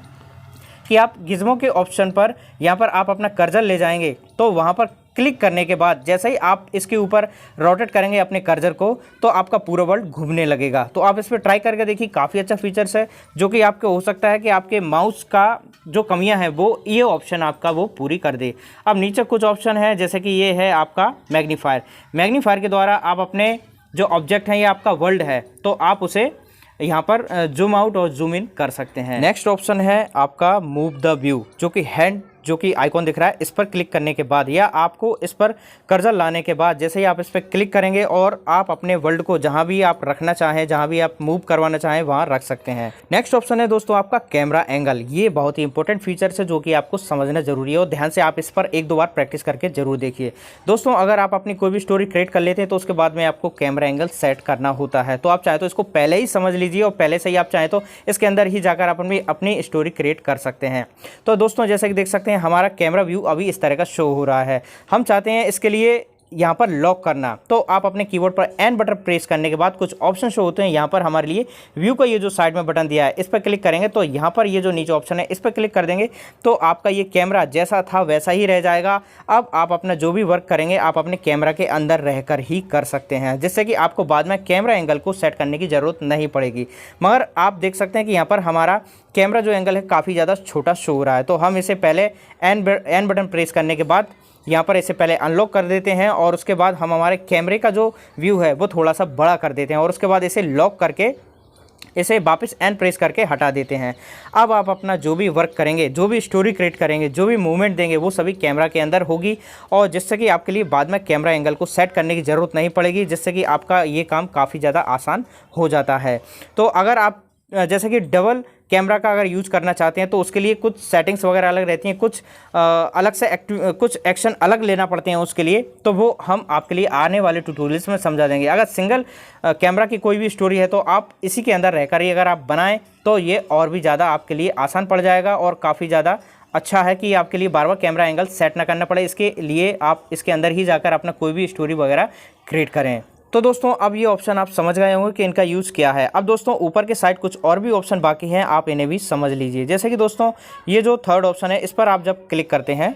कि आप गिज़्मो के ऑप्शन पर यहाँ पर आप अपना कर्सर ले जाएंगे तो वहाँ पर क्लिक करने के बाद जैसे ही आप इसके ऊपर रोटेट करेंगे अपने कर्सर को तो आपका पूरा वर्ल्ड घूमने लगेगा। तो आप इस पर ट्राई करके देखिए, काफ़ी अच्छा फीचर्स है जो कि आपके हो सकता है कि आपके माउस का जो कमियां हैं वो ये ऑप्शन आपका वो पूरी कर दे। अब नीचे कुछ ऑप्शन है जैसे कि ये है आपका मैग्नीफायर के द्वारा आप अपने जो ऑब्जेक्ट हैं ये आपका वर्ल्ड है तो आप उसे यहाँ पर जूम आउट और जूम इन कर सकते हैं। नेक्स्ट ऑप्शन है आपका मूव द व्यू, जो कि हैंड जो कि आइकॉन दिख रहा है इस पर क्लिक करने के बाद या आपको इस पर कर्सर लाने के बाद जैसे ही आप इस पर क्लिक करेंगे और आप अपने वर्ल्ड को जहां भी आप रखना चाहें, जहां भी आप मूव करवाना चाहें वहां रख सकते हैं। नेक्स्ट ऑप्शन है दोस्तों आपका कैमरा एंगल। ये बहुत ही इंपॉर्टेंट फीचर है जो कि आपको समझना जरूरी है और ध्यान से आप इस पर 1-2 बार प्रैक्टिस करके जरूर देखिए। दोस्तों अगर आप अपनी कोई भी स्टोरी क्रिएट कर लेते हैं तो उसके बाद में आपको कैमरा एंगल सेट करना होता है, तो आप चाहे तो इसको पहले ही समझ लीजिए और पहले से ही आप चाहें तो इसके अंदर ही जाकर आप अपनी स्टोरी क्रिएट कर सकते हैं। तो दोस्तों जैसे कि देख सकते हैं हमारा कैमरा व्यू अभी इस तरह का शो हो रहा है। हम चाहते हैं इसके लिए यहाँ पर लॉक करना, तो आप अपने कीबोर्ड पर एन बटन प्रेस करने के बाद कुछ ऑप्शन शो होते हैं। यहाँ पर हमारे लिए व्यू का ये जो साइड में बटन दिया है इस पर क्लिक करेंगे तो यहाँ पर ये जो नीचे ऑप्शन है इस पर क्लिक कर देंगे तो आपका ये कैमरा जैसा था वैसा ही रह जाएगा। अब आप अपना जो भी वर्क करेंगे आप अपने कैमरा के अंदर रहकर ही कर सकते हैं, जिससे कि आपको बाद में कैमरा एंगल को सेट करने की ज़रूरत नहीं पड़ेगी। मगर आप देख सकते हैं कि यहाँ पर हमारा कैमरा जो एंगल है काफ़ी ज़्यादा छोटा शो हो रहा है, तो हम इसे पहले एन बटन प्रेस करने के बाद यहाँ पर इसे पहले अनलॉक कर देते हैं और उसके बाद हम हमारे कैमरे का जो व्यू है वो थोड़ा सा बड़ा कर देते हैं और उसके बाद इसे लॉक करके इसे वापस एन प्रेस करके हटा देते हैं। अब आप अपना जो भी वर्क करेंगे, जो भी स्टोरी क्रिएट करेंगे, जो भी मूवमेंट देंगे वो सभी कैमरा के अंदर होगी और जिससे कि आपके लिए बाद में कैमरा एंगल को सेट करने की ज़रूरत नहीं पड़ेगी, जिससे कि आपका ये काम काफ़ी ज़्यादा आसान हो जाता है। तो अगर आप जैसे कि डबल कैमरा का अगर यूज़ करना चाहते हैं तो उसके लिए कुछ सेटिंग्स वगैरह अलग रहती हैं, कुछ अलग से कुछ एक्शन अलग लेना पड़ते हैं उसके लिए, तो वो हम आपके लिए आने वाले ट्यूटोरियल्स में समझा देंगे। अगर सिंगल कैमरा की कोई भी स्टोरी है तो आप इसी के अंदर रहकर ही अगर आप बनाएं तो ये और भी ज़्यादा आपके लिए आसान पड़ जाएगा और काफ़ी ज़्यादा अच्छा है कि आपके लिए बार बार कैमरा एंगल सेट ना करना पड़े। इसके लिए आप इसके अंदर ही जाकर अपना कोई भी स्टोरी वगैरह क्रिएट करें। तो दोस्तों अब ये ऑप्शन आप समझ गए होंगे कि इनका यूज़ क्या है। अब दोस्तों ऊपर के साइड कुछ और भी ऑप्शन बाकी हैं, आप इन्हें भी समझ लीजिए। जैसे कि दोस्तों ये जो थर्ड ऑप्शन है इस पर आप जब क्लिक करते हैं,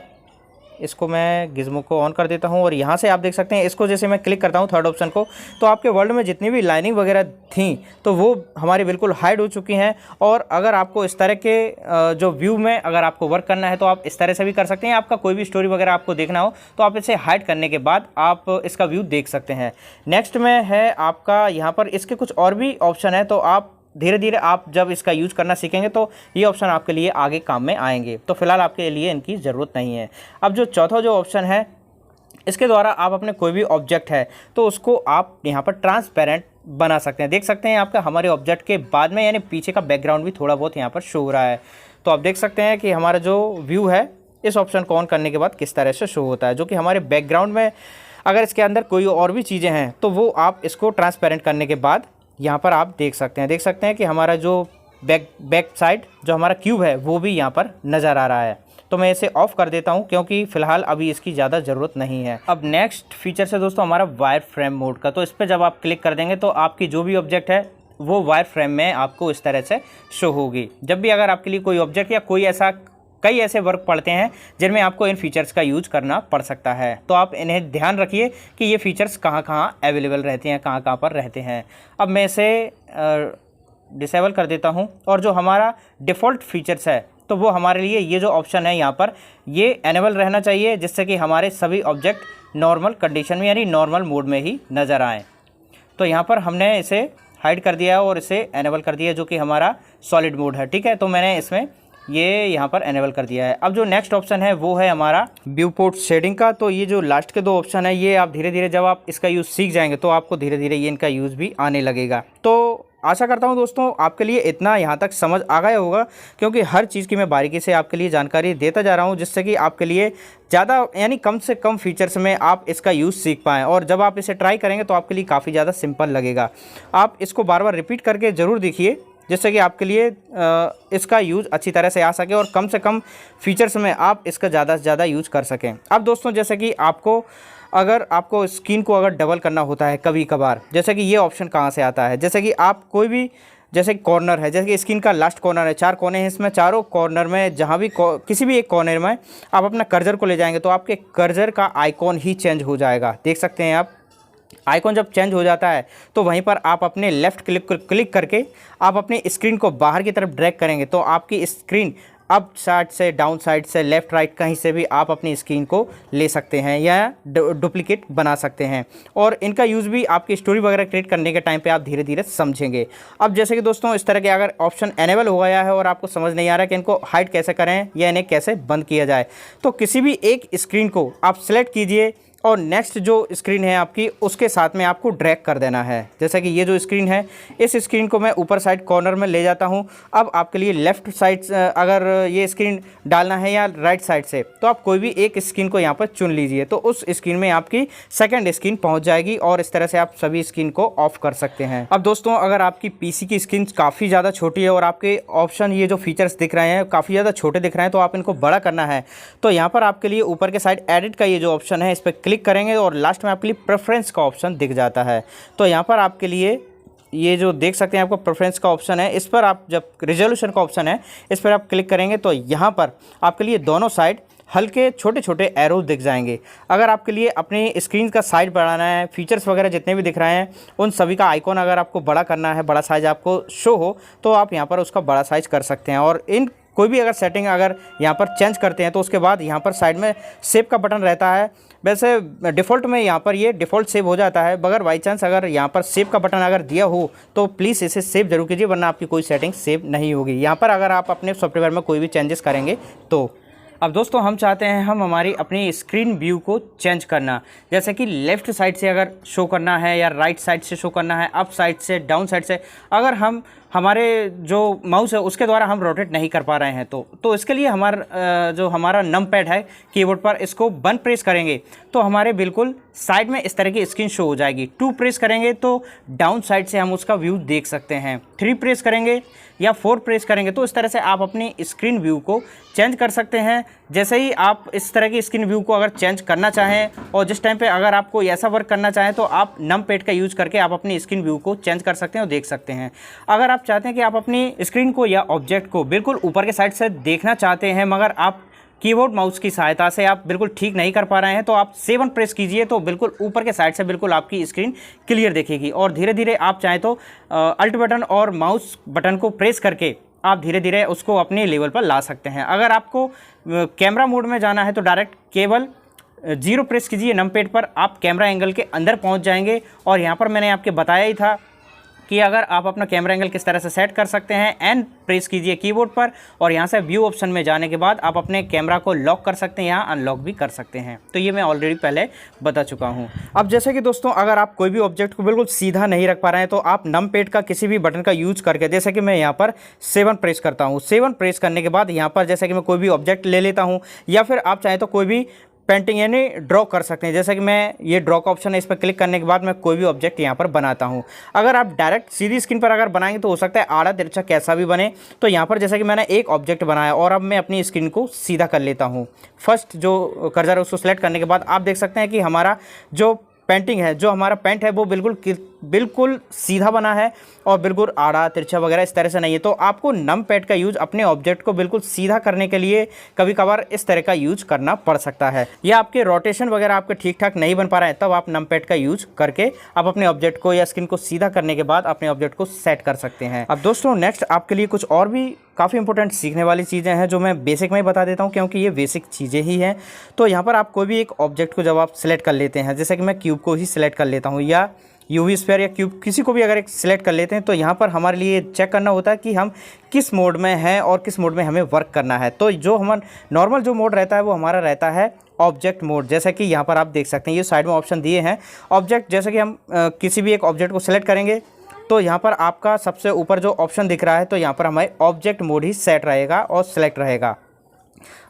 इसको मैं गिज़्मो को ऑन कर देता हूं और यहाँ से आप देख सकते हैं इसको जैसे मैं क्लिक करता हूं थर्ड ऑप्शन को तो आपके वर्ल्ड में जितनी भी लाइनिंग वगैरह थी तो वो हमारी बिल्कुल हाइड हो चुकी हैं। और अगर आपको इस तरह के जो व्यू में अगर आपको वर्क करना है तो आप इस तरह से भी कर सकते हैं। आपका कोई भी स्टोरी वगैरह आपको देखना हो तो आप इसे हाइड करने के बाद आप इसका व्यू देख सकते हैं। नेक्स्ट में है आपका यहाँ पर इसके कुछ और भी ऑप्शन है, तो आप धीरे धीरे आप जब इसका यूज़ करना सीखेंगे तो ये ऑप्शन आपके लिए आगे काम में आएंगे, तो फिलहाल आपके लिए इनकी ज़रूरत नहीं है। अब जो चौथा जो ऑप्शन है इसके द्वारा आप अपने कोई भी ऑब्जेक्ट है तो उसको आप यहाँ पर ट्रांसपेरेंट बना सकते हैं। देख सकते हैं आपका हमारे ऑब्जेक्ट के बाद में यानी पीछे का बैकग्राउंड भी थोड़ा बहुत यहाँ पर शो हो रहा है। तो आप देख सकते हैं कि हमारा जो व्यू है इस ऑप्शन को ऑन करने के बाद किस तरह से शो होता है, जो कि हमारे बैकग्राउंड में अगर इसके अंदर कोई और भी चीज़ें हैं तो वो आप इसको ट्रांसपेरेंट करने के बाद यहाँ पर आप देख सकते हैं कि हमारा जो बैक साइड जो हमारा क्यूब है वो भी यहाँ पर नज़र आ रहा है। तो मैं इसे ऑफ कर देता हूँ क्योंकि फ़िलहाल अभी इसकी ज़्यादा ज़रूरत नहीं है। अब नेक्स्ट फीचर है दोस्तों हमारा वायर फ्रेम मोड का। तो इस पर जब आप क्लिक कर देंगे तो आपकी जो भी ऑब्जेक्ट है वो वायर फ्रेम में आपको इस तरह से शो होगी। जब भी अगर आपके लिए कोई ऑब्जेक्ट या कोई कई ऐसे वर्क पड़ते हैं जिनमें आपको इन फीचर्स का यूज करना पड़ सकता है, तो आप इन्हें ध्यान रखिए कि ये फीचर्स कहाँ कहाँ अवेलेबल रहते हैं, कहाँ कहाँ पर रहते हैं। अब मैं इसे डिसेबल कर देता हूँ और जो हमारा डिफ़ॉल्ट फीचर्स है तो वो हमारे लिए ये जो ऑप्शन है यहाँ पर ये एनेबल रहना चाहिए, जिससे कि हमारे सभी ऑब्जेक्ट नॉर्मल कंडीशन में यानी नॉर्मल मोड में ही नज़र आएँ। तो यहाँ पर हमने इसे हाइड कर दिया और इसे एनेबल कर दिया जो कि हमारा सॉलिड मोड है, ठीक है। तो मैंने इसमें ये यहाँ पर एनेबल कर दिया है। अब जो नेक्स्ट ऑप्शन है वो है हमारा व्यू पोर्ट शेडिंग का। तो ये जो लास्ट के 2 ऑप्शन है ये आप धीरे धीरे जब आप इसका यूज़ सीख जाएंगे तो आपको धीरे धीरे ये इनका यूज़ भी आने लगेगा। तो आशा करता हूँ दोस्तों आपके लिए इतना यहाँ तक समझ आ गया होगा, क्योंकि हर चीज़ की मैं बारीकी से आपके लिए जानकारी देता जा रहा हूँ, जिससे कि आपके लिए ज़्यादा यानी कम से कम फीचर्स में आप इसका यूज़ सीख पाएँ। और जब आप इसे ट्राई करेंगे तो आपके लिए काफ़ी ज़्यादा सिंपल लगेगा। आप इसको बार बार रिपीट करके ज़रूर देखिए, जिससे कि आपके लिए इसका यूज़ अच्छी तरह से आ सके और कम से कम फीचर्स में आप इसका ज़्यादा से ज़्यादा यूज़ कर सकें। अब दोस्तों जैसे कि अगर आपको स्क्रीन को अगर डबल करना होता है कभी कभार, जैसे कि ये ऑप्शन कहाँ से आता है, जैसे कि आप कोई भी जैसे कॉर्नर है, जैसे कि स्क्रीन का लास्ट कॉर्नर है, 4 कोने हैं इसमें, चारों कॉर्नर में जहाँ भी किसी भी एक कॉर्नर में आप अपना कर्सर को ले जाएंगे तो आपके कर्सर का आइकॉन ही चेंज हो जाएगा। देख सकते हैं आप, आइकॉन जब चेंज हो जाता है तो वहीं पर आप अपने लेफ़्ट क्लिक करके आप अपनी स्क्रीन को बाहर की तरफ ड्रैग करेंगे तो आपकी स्क्रीन अप साइड से, डाउन साइड से, लेफ़्ट राइट कहीं से भी आप अपनी स्क्रीन को ले सकते हैं या डुप्लीकेट बना सकते हैं। और इनका यूज़ भी आपकी स्टोरी वगैरह क्रिएट करने के टाइम पे आप धीरे धीरे समझेंगे। अब जैसे कि दोस्तों इस तरह के अगर ऑप्शन एनेबल हो गया है और आपको समझ नहीं आ रहा है कि इनको हाइड कैसे करें या इन्हें कैसे बंद किया जाए, तो किसी भी एक स्क्रीन को आप सेलेक्ट कीजिए और नेक्स्ट जो स्क्रीन है आपकी उसके साथ में आपको ड्रैग कर देना है। जैसे कि ये जो स्क्रीन है, इस स्क्रीन को मैं ऊपर साइड कॉर्नर में ले जाता हूँ। अब आपके लिए लेफ़्ट साइड अगर ये स्क्रीन डालना है या राइट साइड से, तो आप कोई भी एक स्क्रीन को यहाँ पर चुन लीजिए, तो उस स्क्रीन में आपकी सेकंड स्क्रीन पहुँच जाएगी और इस तरह से आप सभी स्क्रीन को ऑफ कर सकते हैं। अब दोस्तों अगर आपकी पीसी की स्क्रीन काफ़ी ज़्यादा छोटी है और आपके ऑप्शन ये जो फीचर्स दिख रहे हैं काफ़ी ज़्यादा छोटे दिख रहे हैं, तो आप इनको बड़ा करना है, तो यहाँ पर आपके लिए ऊपर के साइड एडिट का ये जो ऑप्शन है इस पर क्लिक करेंगे और लास्ट में आपके लिए प्रेफरेंस का ऑप्शन दिख जाता है। तो यहाँ पर आपके लिए ये जो देख सकते हैं आपको प्रेफरेंस का ऑप्शन है, इस पर आप जब रिजोल्यूशन का ऑप्शन है इस पर आप क्लिक करेंगे तो यहाँ पर आपके लिए दोनों साइड हल्के छोटे छोटे एरो दिख जाएंगे। अगर आपके लिए अपनी स्क्रीन का साइज बढ़ाना है, फीचर्स वगैरह जितने भी दिख रहे हैं उन सभी का आइकॉन अगर आपको बड़ा करना है, बड़ा साइज़ आपको शो हो, तो आप यहाँ पर उसका बड़ा साइज़ कर सकते हैं। और इन कोई भी अगर सेटिंग अगर यहाँ पर चेंज करते हैं तो उसके बाद यहाँ पर साइड में सेव का बटन रहता है। वैसे डिफ़ॉल्ट में यहाँ पर ये डिफ़ॉल्ट सेव हो जाता है, मगर बाई चांस अगर यहाँ पर सेव का बटन अगर दिया हो तो प्लीज़ इसे सेव जरूर कीजिए, वरना आपकी कोई सेटिंग सेव नहीं होगी यहाँ पर अगर आप अपने सॉफ्टवेयर में कोई भी चेंजेस करेंगे तो। अब दोस्तों हम चाहते हैं हम हमारी अपनी स्क्रीन व्यू को चेंज करना, जैसे कि लेफ़्ट साइड से अगर शो करना है या राइट साइड से शो करना है, अप साइड से, डाउन साइड से, अगर हम हमारे जो माउस है उसके द्वारा हम रोटेट नहीं कर पा रहे हैं तो इसके लिए जो हमारा नम पैड है कीबोर्ड पर, इसको 1 प्रेस करेंगे तो हमारे बिल्कुल साइड में इस तरह की स्क्रीन शो हो जाएगी। 2 प्रेस करेंगे तो डाउन साइड से हम उसका व्यू देख सकते हैं। 3 प्रेस करेंगे या 4 प्रेस करेंगे तो इस तरह से आप अपनी स्क्रीन व्यू को चेंज कर सकते हैं। जैसे ही आप इस तरह की स्क्रीन व्यू को अगर चेंज करना चाहें और जिस टाइम पे अगर आपको ऐसा वर्क करना चाहें तो आप नम पैड का यूज़ करके आप अपनी स्क्रीन व्यू को चेंज कर सकते हैं और देख सकते हैं। अगर आप चाहते हैं कि आप अपनी स्क्रीन को या ऑब्जेक्ट को बिल्कुल ऊपर के साइड से देखना चाहते हैं मगर आप कीबोर्ड माउस की सहायता से आप बिल्कुल ठीक नहीं कर पा रहे हैं, तो आप 7 प्रेस कीजिए तो बिल्कुल ऊपर के साइड से बिल्कुल आपकी स्क्रीन क्लियर दिखेगी। और धीरे धीरे आप चाहें तो अल्ट बटन और माउस बटन को प्रेस करके आप धीरे धीरे उसको अपने लेवल पर ला सकते हैं। अगर आपको कैमरा मोड में जाना है तो डायरेक्ट केवल 0 प्रेस कीजिए नम पैड पर, आप कैमरा एंगल के अंदर पहुंच जाएंगे। और यहाँ पर मैंने आपके बताया ही था कि अगर आप अपना कैमरा एंगल किस तरह से सेट कर सकते हैं, एन प्रेस कीजिए कीबोर्ड पर और यहाँ से व्यू ऑप्शन में जाने के बाद आप अपने कैमरा को लॉक कर सकते हैं, यहाँ अनलॉक भी कर सकते हैं। तो ये मैं ऑलरेडी पहले बता चुका हूँ। अब जैसे कि दोस्तों अगर आप कोई भी ऑब्जेक्ट को बिल्कुल सीधा नहीं रख पा रहे हैं तो आप नम पैड का किसी भी बटन का यूज करके, जैसे कि मैं यहाँ पर 7 प्रेस करता हूँ, 7 प्रेस करने के बाद यहाँ पर जैसे कि मैं कोई भी ऑब्जेक्ट ले लेता हूँ या फिर आप चाहें तो कोई भी पेंटिंग यानी ड्रॉ कर सकते हैं। जैसे कि मैं ये ड्रॉ का ऑप्शन है, इस पर क्लिक करने के बाद मैं कोई भी ऑब्जेक्ट यहाँ पर बनाता हूँ। अगर आप डायरेक्ट सीधी स्क्रीन पर अगर बनाएंगे तो हो सकता है आड़ा तिरछा कैसा भी बने। तो यहाँ पर जैसे कि मैंने एक ऑब्जेक्ट बनाया और अब मैं अपनी स्क्रीन को सीधा कर लेता हूँ। फर्स्ट जो कर्सर है उसको सेलेक्ट करने के बाद आप देख सकते हैं कि हमारा जो पेंटिंग है, जो हमारा पेंट है वो बिल्कुल सीधा बना है और बिल्कुल आड़ा तिरछा वगैरह इस तरह से नहीं है। तो आपको नम पैड का यूज़ अपने ऑब्जेक्ट को बिल्कुल सीधा करने के लिए कभी कभार इस तरह का यूज करना पड़ सकता है, या आपके रोटेशन वगैरह आपके ठीक ठाक नहीं बन पा रहा है, तब आप नम पैड का यूज करके आप अपने ऑब्जेक्ट को या स्क्रीन को सीधा करने के बाद अपने ऑब्जेक्ट को सेट कर सकते हैं। अब दोस्तों नेक्स्ट आपके लिए कुछ और भी काफ़ी इंपॉर्टेंट सीखने वाली चीज़ें हैं जो मैं बेसिक में ही बता देता हूं, क्योंकि ये बेसिक चीज़ें ही हैं। तो यहाँ पर आप कोई भी एक ऑब्जेक्ट को जब आप सिलेक्ट कर लेते हैं, जैसे कि मैं क्यूब को ही सिलेक्ट कर लेता हूँ या यूवी स्फीयर या क्यूब किसी को भी अगर एक सिलेक्ट कर लेते हैं, तो यहाँ पर हमारे लिए चेक करना होता है कि हम किस मोड में हैं और किस मोड में हमें वर्क करना है। तो जो हमारा नॉर्मल जो मोड रहता है वो हमारा रहता है ऑब्जेक्ट मोड। जैसे कि यहाँ पर आप देख सकते हैं ये साइड में ऑप्शन दिए हैं ऑब्जेक्ट। जैसे कि हम किसी भी एक ऑब्जेक्ट को सिलेक्ट करेंगे तो यहाँ पर आपका सबसे ऊपर जो ऑप्शन दिख रहा है तो यहाँ पर हमारे ऑब्जेक्ट मोड ही सेट रहेगा और सिलेक्ट रहेगा।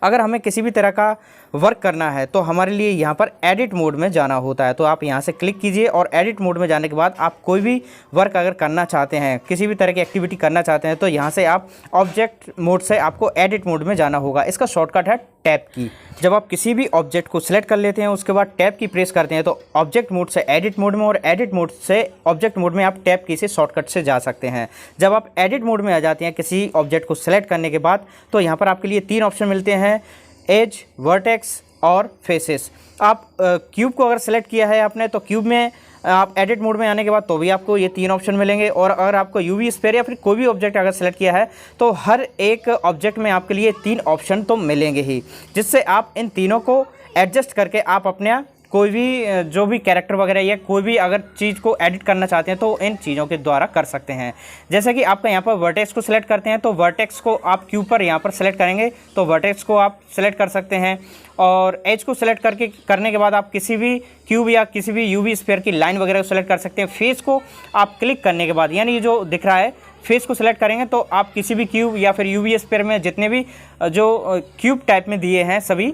अगर हमें किसी भी तरह का वर्क करना है तो हमारे लिए यहाँ पर एडिट मोड में जाना होता है। तो आप यहाँ से क्लिक कीजिए और एडिट मोड में जाने के बाद आप कोई भी वर्क अगर करना चाहते हैं, किसी भी तरह की एक्टिविटी करना चाहते हैं, तो यहाँ से आप ऑब्जेक्ट मोड से आपको एडिट मोड में जाना होगा। इसका शॉर्टकट है टैब की। जब आप किसी भी ऑब्जेक्ट को सिलेक्ट कर लेते हैं उसके बाद टैब की प्रेस करते हैं तो ऑब्जेक्ट मोड से एडिट मोड में और एडिट मोड से ऑब्जेक्ट मोड में आप टैब की से शॉर्टकट से जा सकते हैं। जब आप एडिट मोड में आ जाते हैं किसी ऑब्जेक्ट को सिलेक्ट करने के बाद तो यहाँ पर आपके लिए 3 ऑप्शन मिलते हैं, एज, वर्टेक्स और फेसेस। आप क्यूब को अगर सेलेक्ट किया है आपने तो क्यूब में आप एडिट मोड में आने के बाद तो भी आपको ये 3 ऑप्शन मिलेंगे। और अगर आपको यूवी स्फीयर या फिर कोई भी ऑब्जेक्ट अगर सेलेक्ट किया है तो हर एक ऑब्जेक्ट में आपके लिए 3 ऑप्शन तो मिलेंगे ही, जिससे आप इन तीनों को एडजस्ट करके आप अपने कोई भी जो भी कैरेक्टर वगैरह या कोई भी अगर चीज़ को एडिट करना चाहते हैं तो इन चीज़ों के द्वारा कर सकते हैं। जैसे कि आपका यहाँ पर वर्टेक्स को सिलेक्ट करते हैं तो वर्टेक्स को आप क्यू पर यहाँ पर सेलेक्ट करेंगे तो वर्टेक्स को आप सेलेक्ट कर सकते हैं। और एज को सिलेक्ट करने के बाद आप किसी भी क्यूब या किसी भी यूवी स्फीयर की लाइन वगैरह को सिलेक्ट कर सकते हैं। फेस को आप क्लिक करने के बाद यानी ये जो दिख रहा है फेस को सिलेक्ट करेंगे तो आप किसी भी क्यूब या फिर यूवी स्फीयर में जितने भी जो क्यूब टाइप में दिए हैं सभी,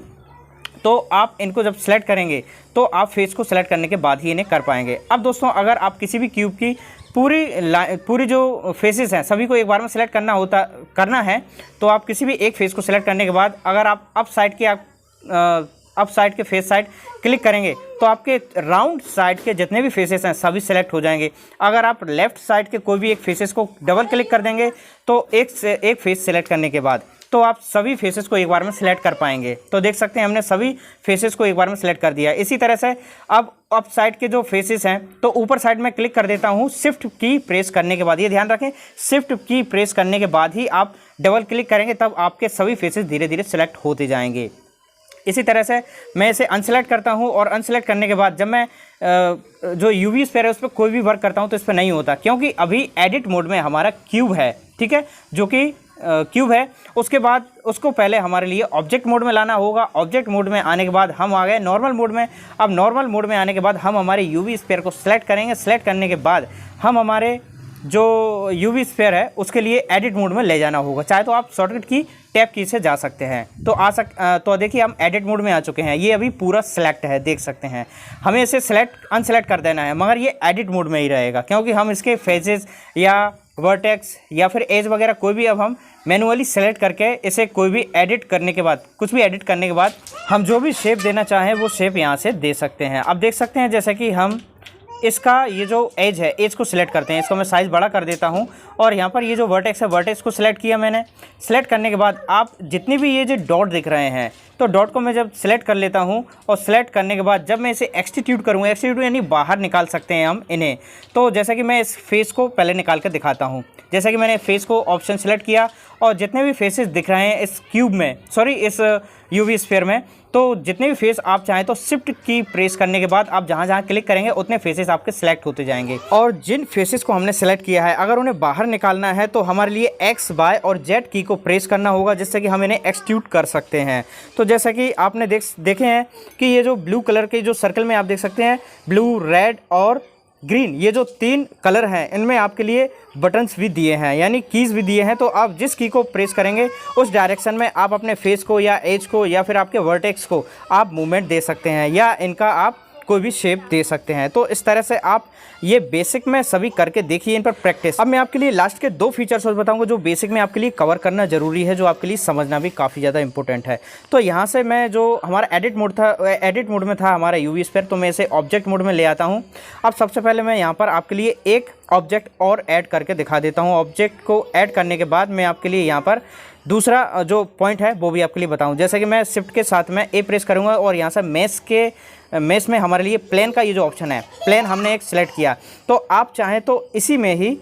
तो आप इनको जब सेलेक्ट करेंगे तो आप फेस को सिलेक्ट करने के बाद ही इन्हें कर पाएंगे। अब दोस्तों अगर आप किसी भी क्यूब की पूरी जो फेसेस हैं सभी को एक बार में सिलेक्ट करना है तो आप किसी भी एक फेस को सिलेक्ट करने के बाद अगर आप अप साइड के फेस साइड क्लिक करेंगे तो आपके राउंड साइड के जितने भी फेसेस हैं सभी सिलेक्ट हो जाएंगे। अगर आप लेफ़्ट साइड के कोई भी एक फेसेस को डबल क्लिक कर देंगे तो एक फेस सिलेक्ट करने के बाद तो आप सभी फेसेस को एक बार में सिलेक्ट कर पाएंगे। तो देख सकते हैं हमने सभी फेसेस को एक बार में सिलेक्ट कर दिया। इसी तरह से अब अप साइड के जो फेसेस हैं तो ऊपर साइड में क्लिक कर देता हूं शिफ्ट की प्रेस करने के बाद। ये ध्यान रखें, शिफ्ट की प्रेस करने के बाद ही आप डबल क्लिक करेंगे तब आपके सभी फेसेस धीरे धीरे सिलेक्ट होते जाएंगे। इसी तरह से मैं इसे अनसेलेक्ट करता हूं और अनसेलेक्ट करने के बाद जब मैं जो यूवी स्फीयर है उस पर कोई भी वर्क करता हूं तो इस पर नहीं होता, क्योंकि अभी एडिट मोड में हमारा क्यूब है, ठीक है, जो कि क्यूब है। उसके बाद उसको पहले हमारे लिए ऑब्जेक्ट मोड में लाना होगा। ऑब्जेक्ट मोड में आने के बाद हम आ गए नॉर्मल मोड में। अब नॉर्मल मोड में आने के बाद हम हमारे यूवी स्फीयर को सिलेक्ट करेंगे। सिलेक्ट करने के बाद हम हमारे जो यूवी स्फीयर है उसके लिए एडिट मोड में ले जाना होगा। चाहे तो आप शॉर्टकट की टैब की से जा सकते हैं। तो देखिए हम एडिट मोड में आ चुके हैं। ये अभी पूरा सेलेक्ट है, देख सकते हैं। हमें इसे अनसेलेक्ट कर देना है, मगर ये एडिट मोड में ही रहेगा क्योंकि हम इसके फेसेस या वर्टेक्स या फिर एज वगैरह कोई भी अब हम मैनुअली सेलेक्ट करके इसे कोई भी एडिट करने के बाद कुछ भी एडिट करने के बाद हम जो भी शेप देना चाहें वो शेप यहाँ से दे सकते हैं। अब देख सकते हैं जैसे कि हम इसका ये जो एज है, एज को सिलेक्ट करते हैं। इसको मैं साइज़ बड़ा कर देता हूँ और यहाँ पर ये जो वर्टेक्स है वर्टेक्स को सिलेक्ट किया मैंने। सिलेक्ट करने के बाद आप जितने भी ये जो डॉट दिख रहे हैं तो डॉट को मैं जब सिलेक्ट कर लेता हूँ और सिलेक्ट करने के बाद जब मैं इसे एक्सटीट्यूट करूँगा, एक्सटीट्यूट यानी बाहर निकाल सकते हैं हम इन्हें। तो जैसा कि मैं इस फेस को पहले निकाल कर दिखाता हूँ। जैसा कि मैंने फेस को ऑप्शन सेलेक्ट किया और जितने भी फेसेस दिख रहे हैं इस क्यूब में, इस यूवी स्फीयर में, तो जितने भी फेस आप चाहें तो शिफ्ट की प्रेस करने के बाद आप जहाँ जहाँ क्लिक करेंगे उतने फेसेस आपके सिलेक्ट होते जाएंगे। और जिन फेसेस को हमने सेलेक्ट किया है अगर उन्हें बाहर निकालना है तो हमारे लिए एक्स, वाई और जेड की को प्रेस करना होगा, जिससे कि हम इन्हें एक्सट्रूड कर सकते हैं। तो जैसा कि आपने देखे हैं कि ये जो ब्लू कलर के जो सर्कल में आप देख सकते हैं, ब्लू, रेड और ग्रीन, ये जो 3 कलर हैं इनमें आपके लिए बटन्स भी दिए हैं यानी कीज़ भी दिए हैं। तो आप जिस की को प्रेस करेंगे उस डायरेक्शन में आप अपने फेस को या एज को या फिर आपके वर्टेक्स को आप मूवमेंट दे सकते हैं या इनका आप कोई भी शेप दे सकते हैं। तो इस तरह से आप ये बेसिक में सभी करके देखिए, इन पर प्रैक्टिस। अब मैं आपके लिए लास्ट के 2 फीचर्स और बताऊंगा जो बेसिक में आपके लिए कवर करना ज़रूरी है, जो आपके लिए समझना भी काफ़ी ज़्यादा इंपॉर्टेंट है। तो यहाँ से मैं जो हमारा एडिट मोड में था हमारा यूवी स्फीयर, तो मैं इसे ऑब्जेक्ट मोड में ले आता हूँ। अब सबसे पहले मैं यहाँ पर आपके लिए एक ऑब्जेक्ट और ऐड करके दिखा देता हूँ। ऑब्जेक्ट को ऐड करने के बाद मैं आपके लिए यहाँ पर दूसरा जो पॉइंट है वो भी आपके लिए बताऊँ। जैसे कि मैं शिफ्ट के साथ में ए प्रेस करूँगा और यहाँ से मेश में हमारे लिए प्लेन का ये जो ऑप्शन है, प्लेन हमने एक सिलेक्ट किया। तो आप चाहें तो इसी में ही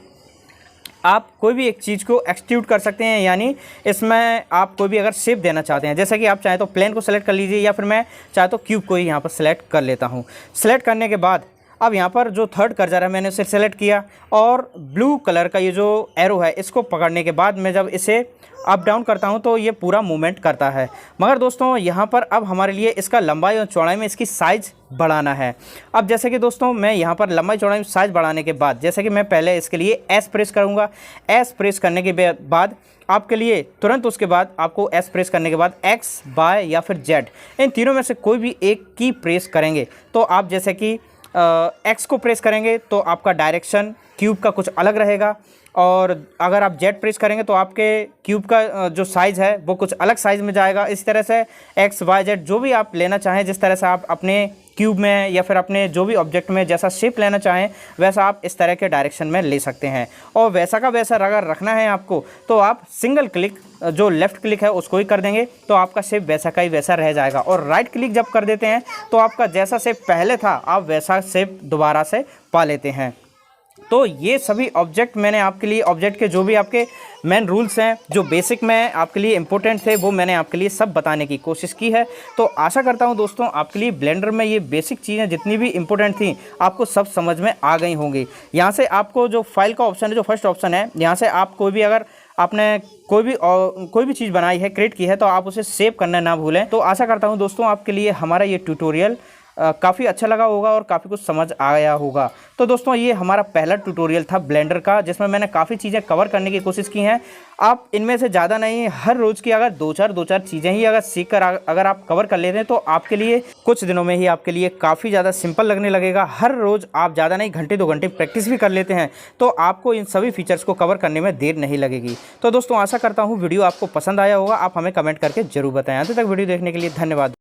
आप कोई भी एक चीज़ को एक्सट्रूड कर सकते हैं, यानी इसमें आप कोई भी अगर शेप देना चाहते हैं, जैसा कि आप चाहें तो प्लेन को सेलेक्ट कर लीजिए या फिर मैं चाहे तो क्यूब को ही यहाँ पर सेलेक्ट कर लेता हूँ। सेलेक्ट करने के बाद अब यहाँ पर जो थर्ड कर्सर है मैंने उसे सेलेक्ट किया और ब्लू कलर का ये जो एरो है इसको पकड़ने के बाद मैं जब इसे अप डाउन करता हूँ तो ये पूरा मूवमेंट करता है। मगर दोस्तों यहाँ पर अब हमारे लिए इसका लंबाई और चौड़ाई में इसकी साइज़ बढ़ाना है। अब जैसे कि दोस्तों मैं यहाँ पर लंबाई चौड़ाई में साइज़ बढ़ाने के बाद जैसे कि मैं पहले इसके लिए एस प्रेस करूँगा। एस प्रेस करने के बाद आपके लिए तुरंत उसके बाद आपको एस प्रेस करने के बाद एक्स, वाई या फिर जेड इन तीनों में से कोई भी एक की प्रेस करेंगे तो आप जैसे कि एक्स को प्रेस करेंगे तो आपका डायरेक्शन क्यूब का कुछ अलग रहेगा और अगर आप जेड प्रेस करेंगे तो आपके क्यूब का जो साइज़ है वो कुछ अलग साइज़ में जाएगा। इस तरह से एक्स, वाई, जेड जो भी आप लेना चाहें, जिस तरह से आप अपने क्यूब में या फिर अपने जो भी ऑब्जेक्ट में जैसा शेप लेना चाहें वैसा आप इस तरह के डायरेक्शन में ले सकते हैं। और वैसा का वैसा अगर रखना है आपको तो आप सिंगल क्लिक जो लेफ़्ट क्लिक है उसको ही कर देंगे तो आपका शेप वैसा का ही वैसा रह जाएगा। और राइट क्लिक जब कर देते हैं तो आपका जैसा शेप पहले था आप वैसा शेप दोबारा से पा लेते हैं। तो ये सभी ऑब्जेक्ट मैंने आपके लिए ऑब्जेक्ट के जो भी आपके मेन रूल्स हैं जो बेसिक में आपके लिए इंपॉर्टेंट थे वो मैंने आपके लिए सब बताने की कोशिश की है। तो आशा करता हूं दोस्तों आपके लिए ब्लेंडर में ये बेसिक चीज़ें जितनी भी इंपॉर्टेंट थी आपको सब समझ में आ गई होंगी। यहाँ से आपको जो फाइल का ऑप्शन है, जो फर्स्ट ऑप्शन है, यहाँ से आप कोई भी अगर आपने कोई भी चीज़ बनाई है, क्रिएट की है तो आप उसे सेव करना ना भूलें। तो आशा करता हूँ दोस्तों आपके लिए हमारा ये ट्यूटोरियल काफ़ी अच्छा लगा होगा और काफ़ी कुछ समझ आया होगा। तो दोस्तों ये हमारा पहला ट्यूटोरियल था ब्लेंडर का जिसमें मैंने काफ़ी चीज़ें कवर करने की कोशिश की हैं। आप इनमें से ज़्यादा नहीं, हर रोज़ की अगर दो चार चीज़ें ही अगर सीख कर अगर आप कवर कर लेते हैं तो आपके लिए कुछ दिनों में ही आपके लिए काफ़ी ज़्यादा सिंपल लगने लगेगा। हर रोज़ आप ज़्यादा नहीं, घंटे 2 घंटे प्रैक्टिस भी कर लेते हैं तो आपको इन सभी फीचर्स को कवर करने में देर नहीं लगेगी। तो दोस्तों आशा करता हूँ वीडियो आपको पसंद आया होगा। आप हमें कमेंट करके ज़रूर बताएं। अंत तक वीडियो देखने के लिए धन्यवाद।